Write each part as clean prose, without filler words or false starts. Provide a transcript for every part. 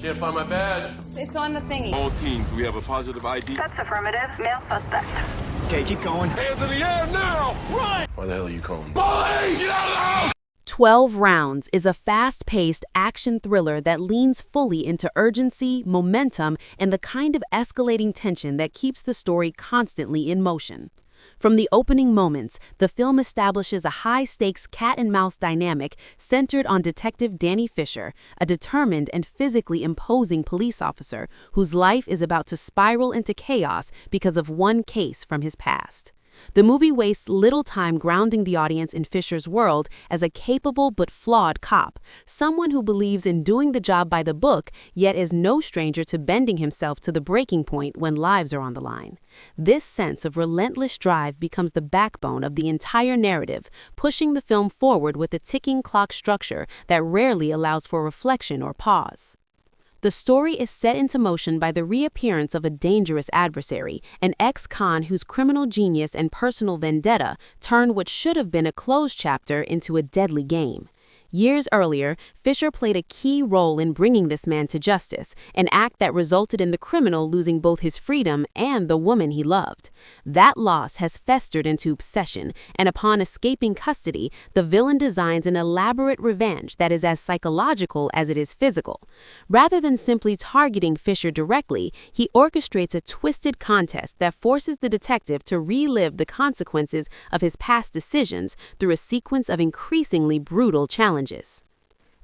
Can't find my badge. It's on the thingy. All teams, do we have a positive ID? That's affirmative. Male suspect. Okay, keep going. Hands in the air now! Run! Why the hell are you calling? Molly! Get out of the house! 12 Rounds is a fast-paced action thriller that leans fully into urgency, momentum, and the kind of escalating tension that keeps the story constantly in motion. From the opening moments, the film establishes a high-stakes cat-and-mouse dynamic centered on Detective Danny Fisher, a determined and physically imposing police officer whose life is about to spiral into chaos because of one case from his past. The movie wastes little time grounding the audience in Fisher's world as a capable but flawed cop, someone who believes in doing the job by the book, yet is no stranger to bending himself to the breaking point when lives are on the line. This sense of relentless drive becomes the backbone of the entire narrative, pushing the film forward with a ticking clock structure that rarely allows for reflection or pause. The story is set into motion by the reappearance of a dangerous adversary, an ex-con whose criminal genius and personal vendetta turned what should have been a closed chapter into a deadly game. Years earlier, Fisher played a key role in bringing this man to justice, an act that resulted in the criminal losing both his freedom and the woman he loved. That loss has festered into obsession, and upon escaping custody, the villain designs an elaborate revenge that is as psychological as it is physical. Rather than simply targeting Fisher directly, he orchestrates a twisted contest that forces the detective to relive the consequences of his past decisions through a sequence of increasingly brutal challenges.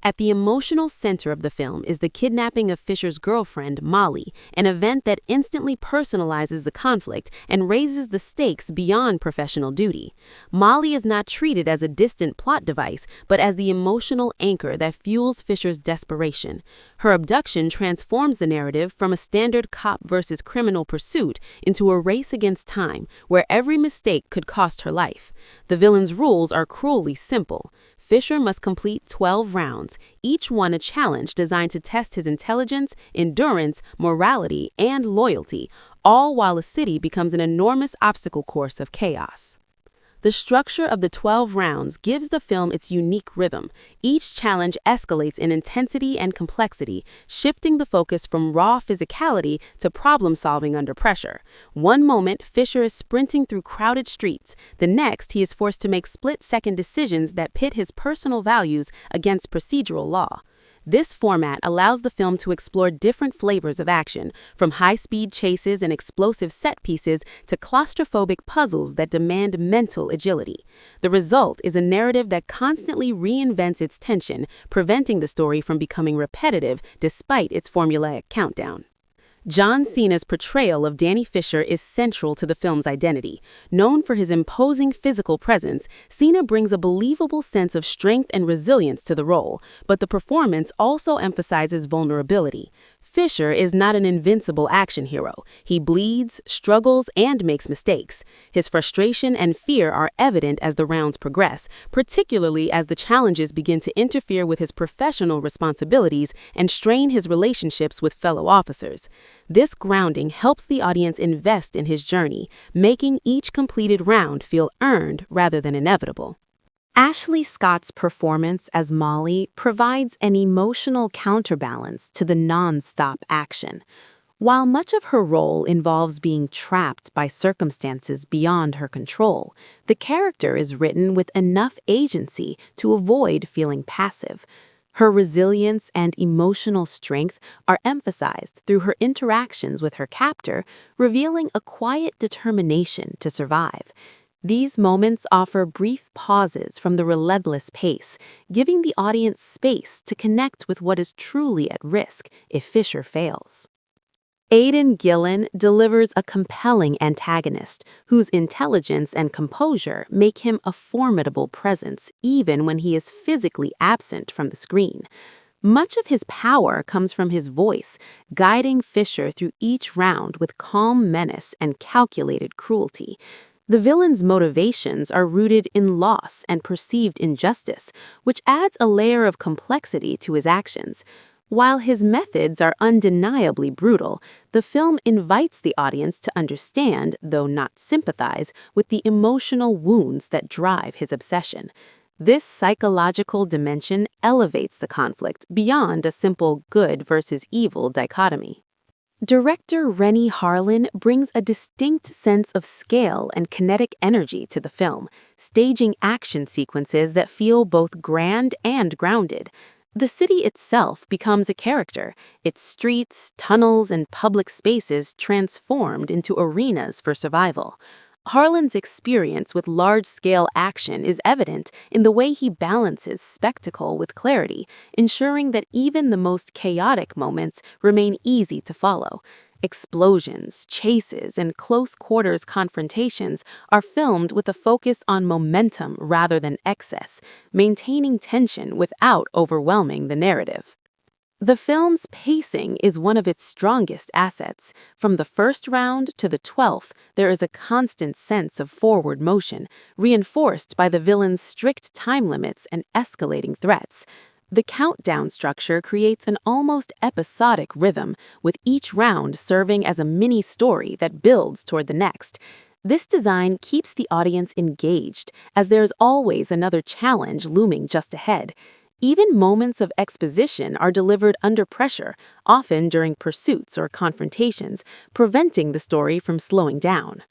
At the emotional center of the film is the kidnapping of Fisher's girlfriend, Molly, an event that instantly personalizes the conflict and raises the stakes beyond professional duty. Molly is not treated as a distant plot device, but as the emotional anchor that fuels Fisher's desperation. Her abduction transforms the narrative from a standard cop versus criminal pursuit into a race against time, where every mistake could cost her life. The villain's rules are cruelly simple. Fisher must complete 12 rounds, each one a challenge designed to test his intelligence, endurance, morality, and loyalty, all while a city becomes an enormous obstacle course of chaos. The structure of the 12 rounds gives the film its unique rhythm. Each challenge escalates in intensity and complexity, shifting the focus from raw physicality to problem-solving under pressure. One moment, Fisher is sprinting through crowded streets. The next, he is forced to make split-second decisions that pit his personal values against procedural law. This format allows the film to explore different flavors of action, from high-speed chases and explosive set pieces to claustrophobic puzzles that demand mental agility. The result is a narrative that constantly reinvents its tension, preventing the story from becoming repetitive despite its formulaic countdown. John Cena's portrayal of Danny Fisher is central to the film's identity. Known for his imposing physical presence, Cena brings a believable sense of strength and resilience to the role, but the performance also emphasizes vulnerability. Fisher is not an invincible action hero. He bleeds, struggles, and makes mistakes. His frustration and fear are evident as the rounds progress, particularly as the challenges begin to interfere with his professional responsibilities and strain his relationships with fellow officers. This grounding helps the audience invest in his journey, making each completed round feel earned rather than inevitable. Ashley Scott's performance as Molly provides an emotional counterbalance to the nonstop action. While much of her role involves being trapped by circumstances beyond her control, the character is written with enough agency to avoid feeling passive. Her resilience and emotional strength are emphasized through her interactions with her captor, revealing a quiet determination to survive. These moments offer brief pauses from the relentless pace, giving the audience space to connect with what is truly at risk if Fisher fails. Aidan Gillen delivers a compelling antagonist whose intelligence and composure make him a formidable presence even when he is physically absent from the screen. Much of his power comes from his voice, guiding Fisher through each round with calm menace and calculated cruelty. The villain's motivations are rooted in loss and perceived injustice, which adds a layer of complexity to his actions. While his methods are undeniably brutal, the film invites the audience to understand, though not sympathize, with the emotional wounds that drive his obsession. This psychological dimension elevates the conflict beyond a simple good versus evil dichotomy. Director Rennie Harlin brings a distinct sense of scale and kinetic energy to the film, staging action sequences that feel both grand and grounded. The city itself becomes a character, its streets, tunnels, and public spaces transformed into arenas for survival. Harlan's experience with large-scale action is evident in the way he balances spectacle with clarity, ensuring that even the most chaotic moments remain easy to follow. Explosions, chases, and close-quarters confrontations are filmed with a focus on momentum rather than excess, maintaining tension without overwhelming the narrative. The film's pacing is one of its strongest assets. From the first round to the 12th, there is a constant sense of forward motion, reinforced by the villain's strict time limits and escalating threats. The countdown structure creates an almost episodic rhythm, with each round serving as a mini-story that builds toward the next. This design keeps the audience engaged, as there is always another challenge looming just ahead. Even moments of exposition are delivered under pressure, often during pursuits or confrontations, preventing the story from slowing down.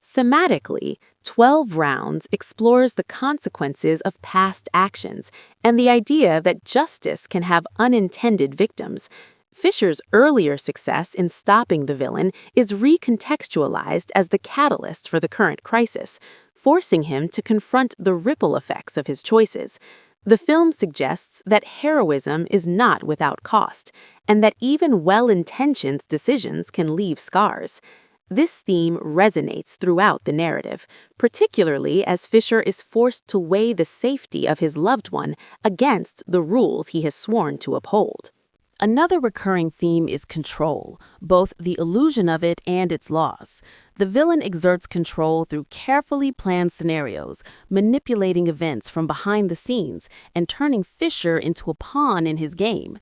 Thematically, 12 Rounds explores the consequences of past actions and the idea that justice can have unintended victims. Fisher's earlier success in stopping the villain is recontextualized as the catalyst for the current crisis, forcing him to confront the ripple effects of his choices. The film suggests that heroism is not without cost, and that even well-intentioned decisions can leave scars. This theme resonates throughout the narrative, particularly as Fisher is forced to weigh the safety of his loved one against the rules he has sworn to uphold. Another recurring theme is control, both the illusion of it and its loss. The villain exerts control through carefully planned scenarios, manipulating events from behind the scenes and turning Fisher into a pawn in his game.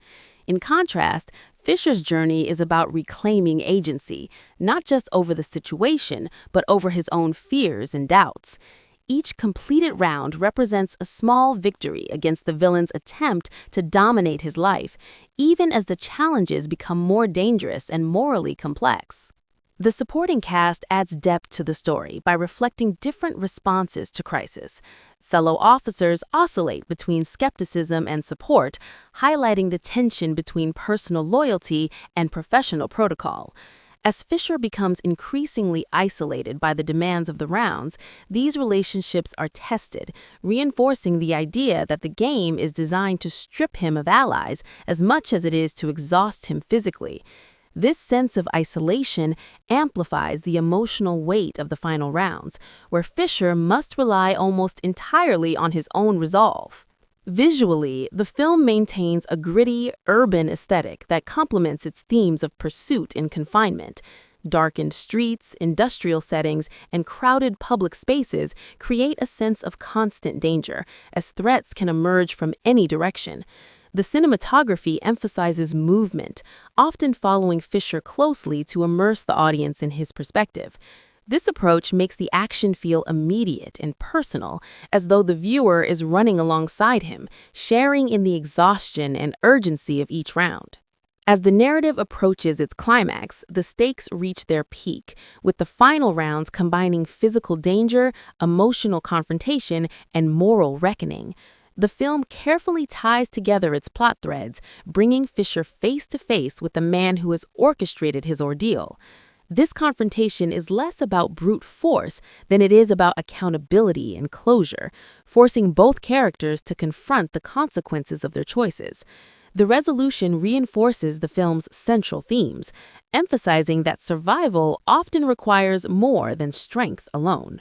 In contrast, Fisher's journey is about reclaiming agency, not just over the situation, but over his own fears and doubts. Each completed round represents a small victory against the villain's attempt to dominate his life, even as the challenges become more dangerous and morally complex. The supporting cast adds depth to the story by reflecting different responses to crisis. Fellow officers oscillate between skepticism and support, highlighting the tension between personal loyalty and professional protocol. As Fisher becomes increasingly isolated by the demands of the rounds, these relationships are tested, reinforcing the idea that the game is designed to strip him of allies as much as it is to exhaust him physically. This sense of isolation amplifies the emotional weight of the final rounds, where Fisher must rely almost entirely on his own resolve. Visually, the film maintains a gritty, urban aesthetic that complements its themes of pursuit and confinement. Darkened streets, industrial settings, and crowded public spaces create a sense of constant danger, as threats can emerge from any direction. The cinematography emphasizes movement, often following Fisher closely to immerse the audience in his perspective. This approach makes the action feel immediate and personal, as though the viewer is running alongside him, sharing in the exhaustion and urgency of each round. As the narrative approaches its climax, the stakes reach their peak, with the final rounds combining physical danger, emotional confrontation, and moral reckoning. The film carefully ties together its plot threads, bringing Fisher face to face with the man who has orchestrated his ordeal. This confrontation is less about brute force than it is about accountability and closure, forcing both characters to confront the consequences of their choices. The resolution reinforces the film's central themes, emphasizing that survival often requires more than strength alone.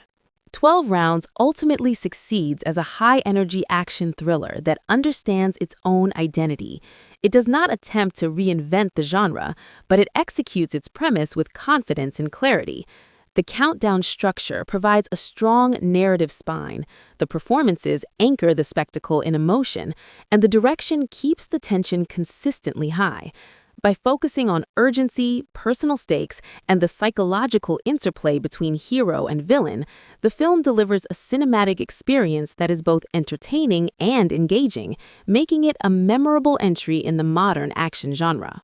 12 Rounds ultimately succeeds as a high-energy action thriller that understands its own identity. It does not attempt to reinvent the genre, but it executes its premise with confidence and clarity. The countdown structure provides a strong narrative spine, the performances anchor the spectacle in emotion, and the direction keeps the tension consistently high. By focusing on urgency, personal stakes, and the psychological interplay between hero and villain, the film delivers a cinematic experience that is both entertaining and engaging, making it a memorable entry in the modern action genre.